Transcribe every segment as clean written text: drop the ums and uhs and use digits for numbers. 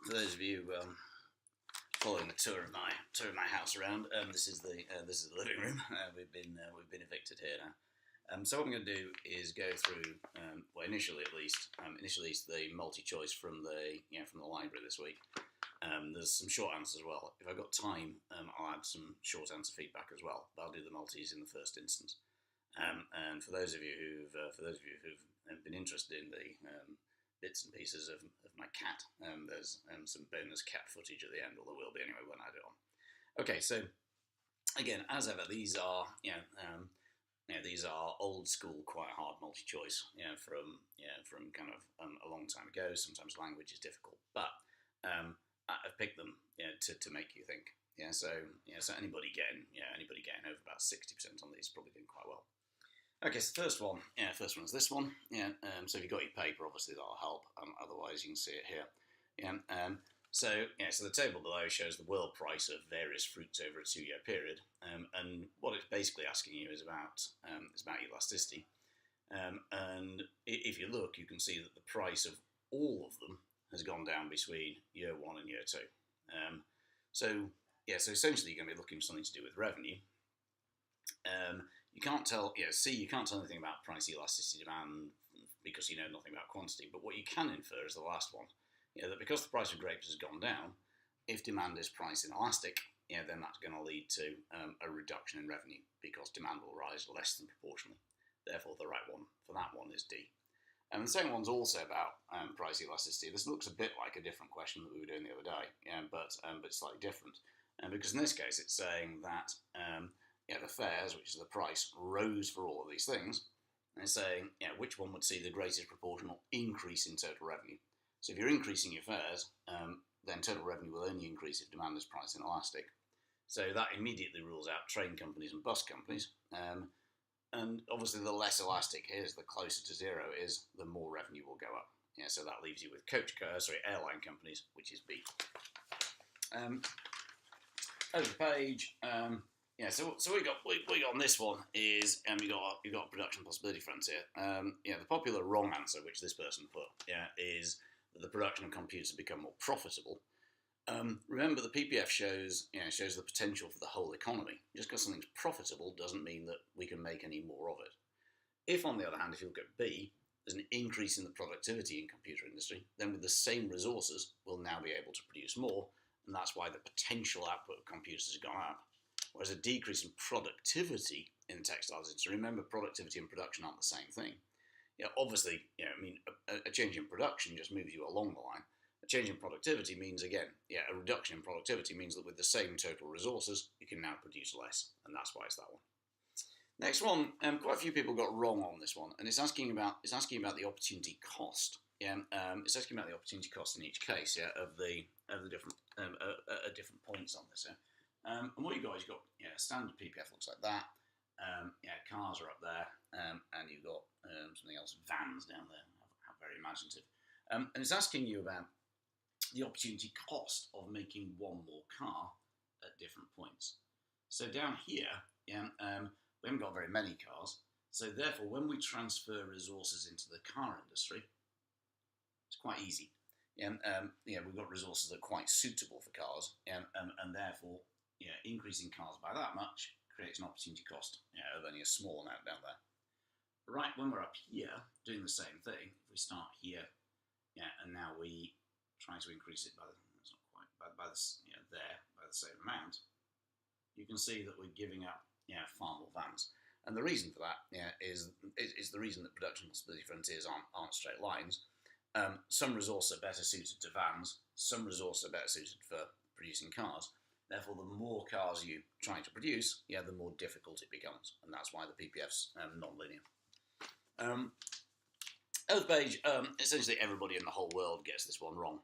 For those of you following the tour of my house around, this is the living room. We've been evicted here now. So what I'm going to do is go through, well, initially at least, the multi-choice from the library this week. There's some short answers as well. If I've got time, I'll add some short answer feedback as well. But I'll do the multis in the first instance. And for those of you who've been interested in the bits and pieces of my cat, there's some bonus cat footage at the end, or there will be anyway when I do it on. Okay, so again, as ever, these are these are old school, quite hard multi-choice, from kind of a long time ago. Sometimes language is difficult, but I've picked them to make you think. So anybody getting over about 60% on these is probably doing quite well. Okay, so first one is this one. So if you've got your paper, obviously that'll help. Otherwise, you can see it here. So the table below shows the world price of various fruits over a 2-year period, and what it's basically asking you is about elasticity. And if you look, you can see that the price of all of them has gone down between year 1 and year 2. So essentially you're going to be looking for something to do with revenue. You can't tell anything about price elasticity demand because you know nothing about quantity. But what you can infer is the last one, that because the price of grapes has gone down, if demand is price inelastic, then that's going to lead to a reduction in revenue because demand will rise less than proportionally. Therefore, the right one for that one is D. And the second one's also about price elasticity. This looks a bit like a different question that we were doing the other day, but slightly different. Because in this case, it's saying that the fares, which is the price, rose for all of these things, and it's saying which one would see the greatest proportional increase in total revenue. So if you're increasing your fares, then total revenue will only increase if demand is price inelastic. So that immediately rules out train companies and bus companies. And obviously the less elastic it is, the closer to zero it is, the more revenue will go up. So that leaves you with airline companies, which is B. Over the page, so we got on this one is you got production possibility frontier. The popular wrong answer, which this person put, is that the production of computers become more profitable. Remember, the PPF shows the potential for the whole economy. Just because something's profitable doesn't mean that we can make any more of it. If, on the other hand, if you look at B, there's an increase in the productivity in computer industry, then with the same resources, we'll now be able to produce more, and that's why the potential output of computers has gone up. Whereas a decrease in productivity in the textiles industry, remember, productivity and production aren't the same thing. Obviously, a change in production just moves you along the line. A change in productivity means, again, a reduction in productivity means that with the same total resources, you can now produce less, and that's why it's that one. Next one, quite a few people got wrong on this one, and it's asking about the opportunity cost. It's asking about the opportunity cost in each case, of the different at different points on this. And what you got is standard PPF looks like that. Cars are up there, and you've got something else, vans down there. How very imaginative. And it's asking you about the opportunity cost of making one more car at different points. So down here, we haven't got very many cars. So therefore, when we transfer resources into the car industry, it's quite easy. We've got resources that are quite suitable for cars, and therefore, increasing cars by that much creates an opportunity cost of only a small amount down there. Right, when we're up here doing the same thing, if we start here, and now we try to increase it by the same amount, you can see that we're giving up far more vans. And the reason for that is the reason that production possibility frontiers aren't straight lines. Some resources are better suited to vans, some resources are better suited for producing cars. Therefore, the more cars you try to produce, the more difficult it becomes, and that's why the PPF's non-linear. Over the page, essentially everybody in the whole world gets this one wrong.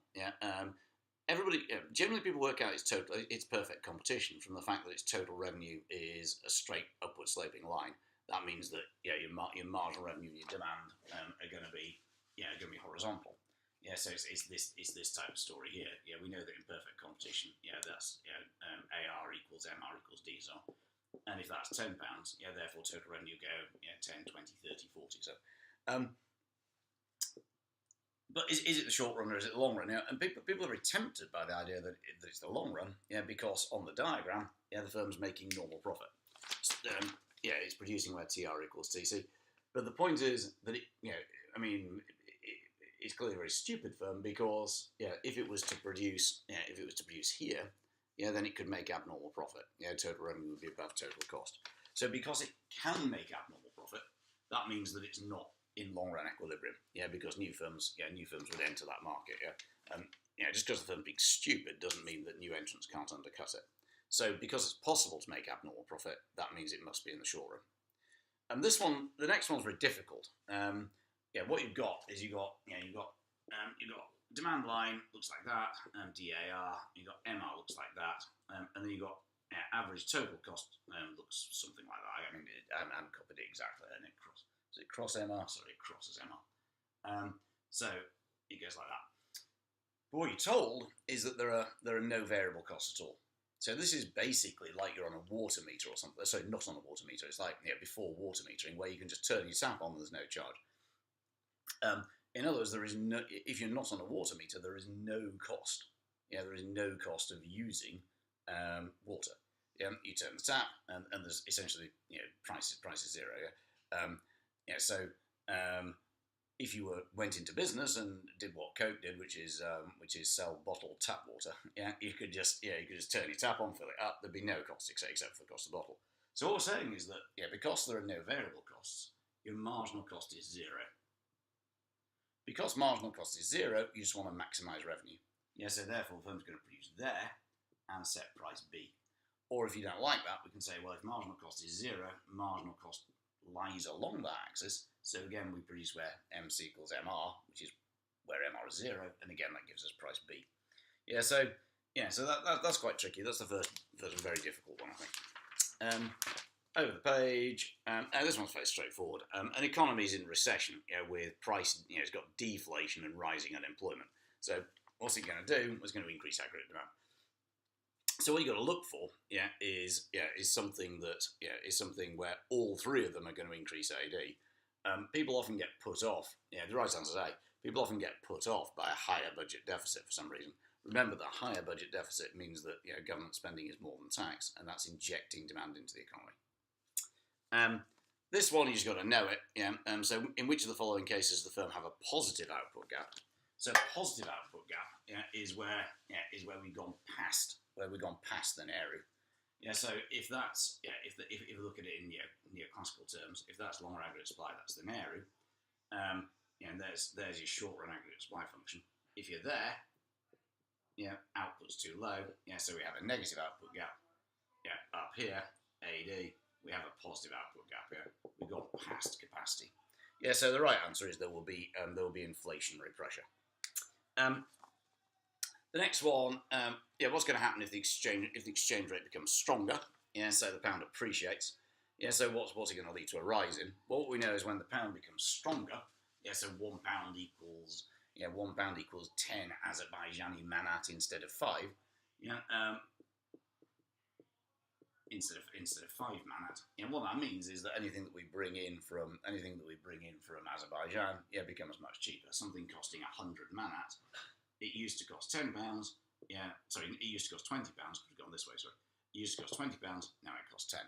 Generally people work out its perfect competition from the fact that its total revenue is a straight upward sloping line. That means that your marginal revenue and your demand are going to be horizontal. So it's this type of story here. We know that in perfect competition, that's AR equals MR equals D. So, and if that's £10, therefore total revenue go 10, 20, 30, 40. So, But is it the short run or is it the long run? And people are very tempted by the idea that it's the long run, because on the diagram, the firm's making normal profit. It's producing where TR equals TC. But the point is that it's clearly a very stupid firm because if it was to produce here, then it could make abnormal profit. Total revenue would be above total cost. So because it can make abnormal profit, that means that it's not in long run equilibrium, because new firms would enter that market, just because the firm being stupid doesn't mean that new entrants can't undercut it. So because it's possible to make abnormal profit, that means it must be in the short run. And the next one's very difficult. What you've got is you've got demand line looks like that, DAR, you've got MR looks like that, and then you've got average total cost looks something like that. I mean, I haven't copied it exactly, and it cross MR? Sorry, it crosses MR. So it goes like that. But what you're told is that there are no variable costs at all. So this is basically like you're on a water meter or something. Sorry, not on a water meter. It's like before water metering, where you can just turn your tap on and there's no charge. In other words, there is no. If you're not on a water meter, there is no cost. There is no cost of using water. You turn the tap, and there's essentially price is zero. So if you went into business and did what Coke did, which is sell bottled tap water, you could just turn your tap on, fill it up. There'd be no cost except for the cost of the bottle. So what we're saying is that because there are no variable costs, your marginal cost is zero. Because marginal cost is zero, you just want to maximise revenue. So therefore the firm's going to produce there and set price B. Or if you don't like that, we can say, well, if marginal cost is zero, marginal cost lies along that axis. So again, we produce where MC equals MR, which is where MR is zero, and again that gives us price B. So that's quite tricky. That's the first very difficult one, I think. Over the page, this one's fairly straightforward. An economy is in recession, with price, it's got deflation and rising unemployment. So what's it going to do? It's going to increase aggregate demand. So what you got to look for, is something where all three of them are going to increase AD. People often get put off. The right answer is A. People often get put off by a higher budget deficit for some reason. Remember that higher budget deficit means that government spending is more than tax, and that's injecting demand into the economy. This one you just got to know it. So in which of the following cases does the firm have a positive output gap? So positive output gap is where we've gone past the Nehru. So if that's if you look at it in neoclassical terms, if that's longer aggregate supply, that's the Nehru. And there's your short run aggregate supply function. If you're there, output's too low. So we have a negative output gap. Up here, AD, we have a positive output gap here. We've gone past capacity. So the right answer is there will be inflationary pressure. The next one, what's going to happen if the exchange rate becomes stronger? So the pound appreciates. So what's it going to lead to a rise in? Well, what we know is when the pound becomes stronger, so £1 equals 10 Azerbaijani manat instead of 5. Instead of 5 manat. What that means is that anything that we bring in from Azerbaijan, becomes much cheaper. Something costing 100 manat, it used to cost £10. It used to cost £20. We've gone this way. Sorry, it used to cost £20. Now it costs 10.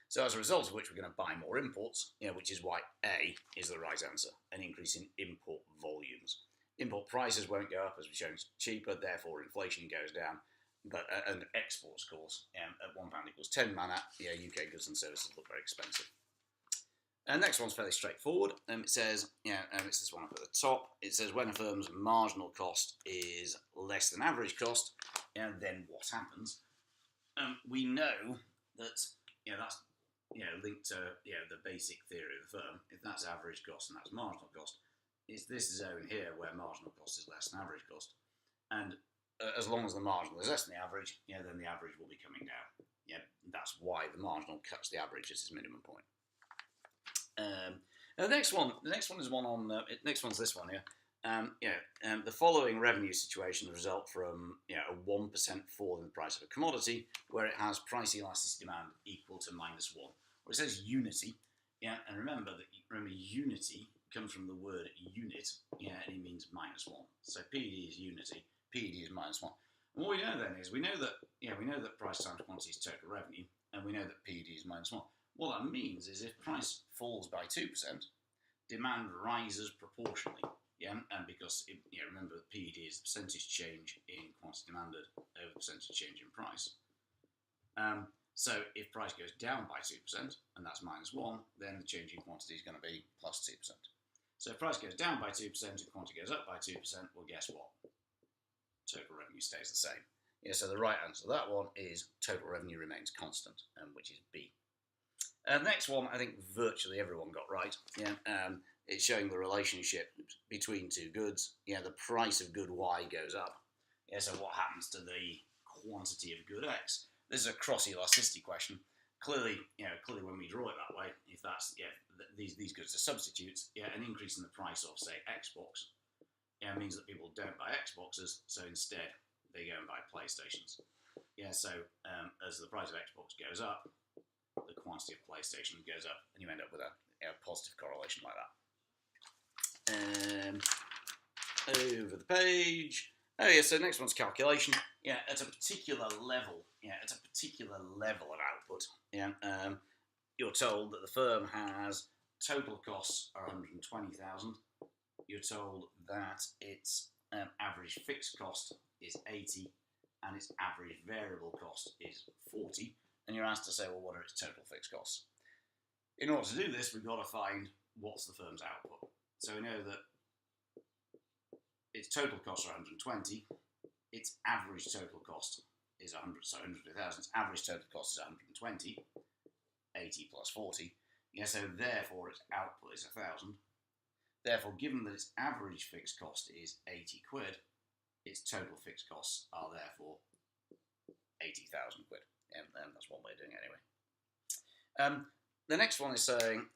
So as a result of which, we're going to buy more imports. Which is why A is the right answer. An increase in import volumes. Import prices won't go up as we've shown it's cheaper. Therefore, inflation goes down. But and exports, of course, at £1 equals 10 manat. UK goods and services look very expensive. And next one's fairly straightforward. It says, it's this one up at the top. It says when a firm's marginal cost is less than average cost, then what happens? We know that that's linked to the basic theory of the firm. If that's average cost and that's marginal cost, it's this zone here where marginal cost is less than average cost, and as long as the marginal is less than the average, then the average will be coming down. That's why the marginal cuts the average at its minimum point. The next one's this one here. The following revenue situations result from a 1% fall in the price of a commodity where it has price elasticity demand equal to -1. Or it says unity, and remember unity comes from the word unit, yeah, and it means -1. So PED is unity, PED is -1. And what we know then is we know that price times quantity is total revenue, and we know that PED is -1. What that means is if price falls by 2%, demand rises proportionally. Yeah, and because remember PED is the percentage change in quantity demanded over the percentage change in price. So if price goes down by 2%, and that's -1, then the change in quantity is going to be plus 2%. So if price goes down by 2% and quantity goes up by 2%, well, guess what? Total revenue stays the same. Yeah, so the right answer to that one is total revenue remains constant, which is B. The next one, I think virtually everyone got right. Yeah, it's showing the relationship between two goods. Yeah, the price of good Y goes up. Yeah, so what happens to the quantity of good X? This is a cross elasticity question. Clearly when we draw it that way, if that's these goods are substitutes, an increase in the price of say Xbox, means that people don't buy Xboxes, so instead they go and buy PlayStations. Yeah, so as the price of Xbox goes up, the quantity of PlayStation goes up, and you end up with a positive correlation like that. Over the page. Oh yeah, so next one's calculation. Yeah, at a particular level. Yeah, at a particular level of output. Yeah, you're told that the firm has total costs are 120,000. You're told that its average fixed cost is 80, and its average variable cost is 40. And you're asked to say, well, what are its total fixed costs? In order to do this, we've got to find what's the firm's output. So we know that its total costs are 120. Its average total cost is 100. So 100,000. Its average total cost is 120. 80 plus 40. Yeah, so therefore its output is 1,000. Therefore, given that its average fixed cost is 80 quid, its total fixed costs are therefore 80,000 quid. And that's one way of doing it anyway. The next one is saying,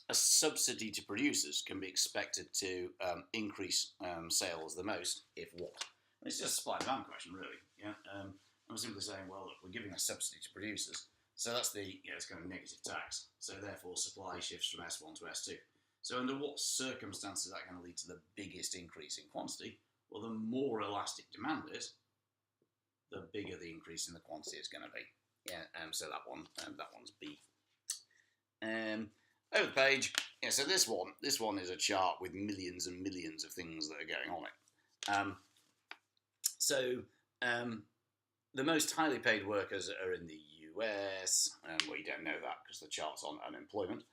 a subsidy to producers can be expected to increase sales the most if what? It's just a supply and demand question, really. Yeah, I'm simply saying, well, look, we're giving a subsidy to producers, so that's it's kind of negative tax. So therefore, supply shifts from S1 to S2. So under what circumstances is that going to lead to the biggest increase in quantity? Well, the more elastic demand is, the bigger the increase in the quantity is going to be. Yeah, so that one's B. Over the page, so this one is a chart with millions and millions of things that are going on it. The most highly paid workers are in the US. Well, you don't know that because the chart's on unemployment.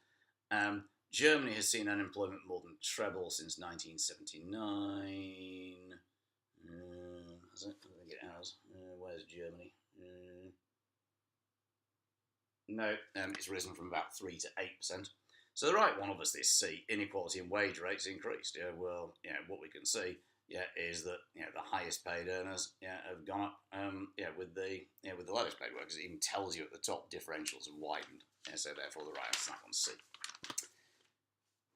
Germany has seen unemployment more than treble since 1979. Has it? I think it has. Where's Germany? No, it's risen from about 3 to 8%. So the right one, obviously, is C. Inequality in wage rates increased. What we can see, is that the highest paid earners, have gone up, with the lowest paid workers. It even tells you at the top differentials have widened. So therefore, the right answer to that one's C.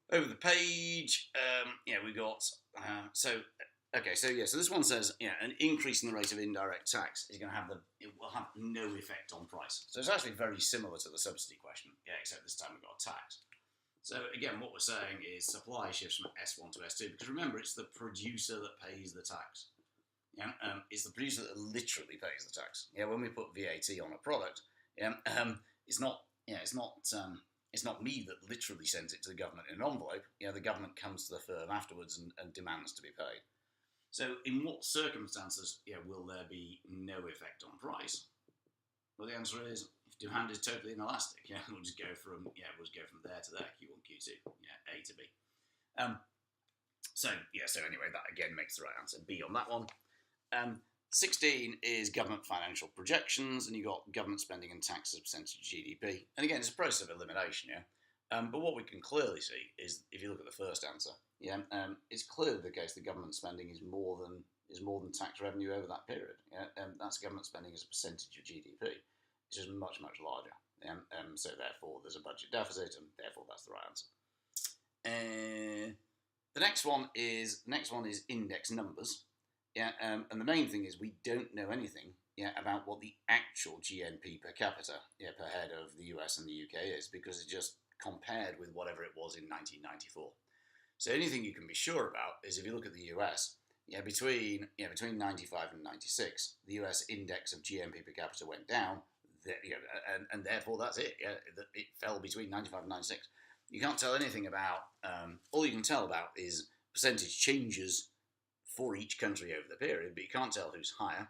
Over the page, we got so this one says, an increase in the rate of indirect tax is going to will have no effect on price. So it's actually very similar to the subsidy question, except this time we've got a tax. So again, what we're saying is supply shifts from S1 to S2, because remember, it's the producer that pays the tax. It's the producer that literally pays the tax. When we put VAT on a product, it's not me that literally sends it to the government in an envelope. The government comes to the firm afterwards and demands to be paid. So in what circumstances, will there be no effect on price? Well, the answer is if demand is totally inelastic. We'll just go from there to there, Q1, Q2, A to B. So anyway, that again makes the right answer, B on that one. 16 is government financial projections, and you've got government spending and tax as a percentage of GDP. And again, it's a process of elimination, but what we can clearly see is, if you look at the first answer, it's clearly the case that government spending is more than tax revenue over that period. That's government spending as a percentage of GDP. It's just much, much larger. So therefore, there's a budget deficit, and therefore that's the right answer. The next one is index numbers. And the main thing is we don't know anything about what the actual GNP per capita per head of the US and the UK is, because it's just compared with whatever it was in 1994. So anything you can be sure about is if you look at the US, between 95 and 96, the US index of GNP per capita went down, and therefore that's it. It fell between 95 and 96. You can't tell anything about. All you can tell about is percentage changes for each country over the period, but you can't tell who's higher.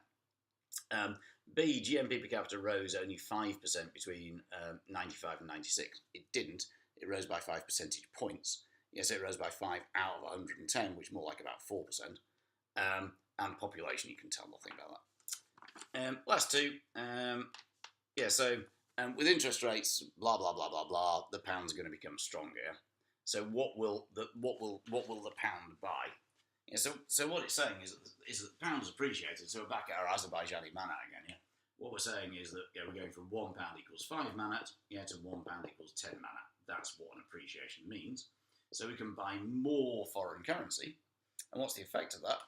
B, GNP per capita rose only 5% between 95 and 96. It didn't. It rose by 5 percentage points. Yes, it rose by 5 out of 110, which is more like about 4%. And population, you can tell nothing about that. Last two. With interest rates, blah blah blah blah blah, the pound's going to become stronger. So what will the pound buy? So what it's saying is that the pound is appreciated. So we're back at our Azerbaijani manat again. Yeah. What we're saying is that we're going from £1 equals 5 manat, to £1 equals 10 manat. That's what an appreciation means. So we can buy more foreign currency. And what's the effect of that?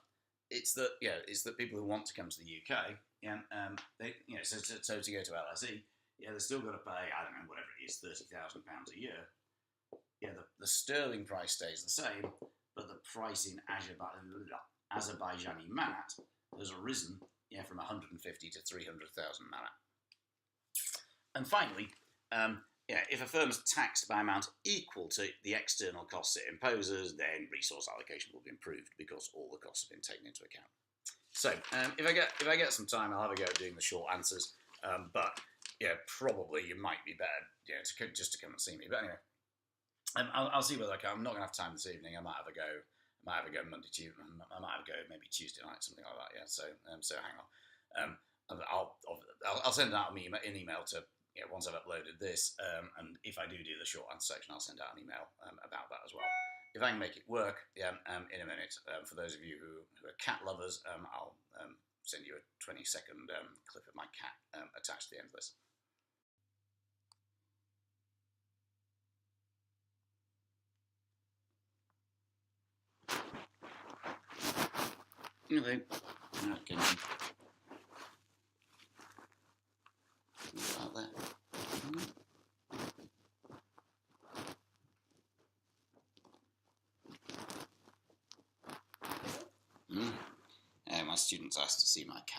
It's that people who want to come to the UK, so to go to LSE, they're still got to pay, I don't know, whatever it is, £30,000 a year. The sterling price stays the same, but the price in Azerbaijani manat has risen from 150 to 300,000 manat. And finally, if a firm's taxed by amount equal to the external costs it imposes, then resource allocation will be improved because all the costs have been taken into account. So, if I get some time, I'll have a go at doing the short answers. But probably you might be better, to come and see me. But anyway, I'll see whether I can. I'm not going to have time this evening. I might have a go. Monday, Tuesday. I might have a go maybe Tuesday night, something like that. Yeah. So hang on. I'll send out an email to. Once I've uploaded this, and if I do the short answer section, I'll send out an email about that as well. If I can make it work, in a minute. For those of you who are cat lovers, I'll send you a 20-second clip of my cat attached to the end of this. Okay. Out there. My students asked to see my cat.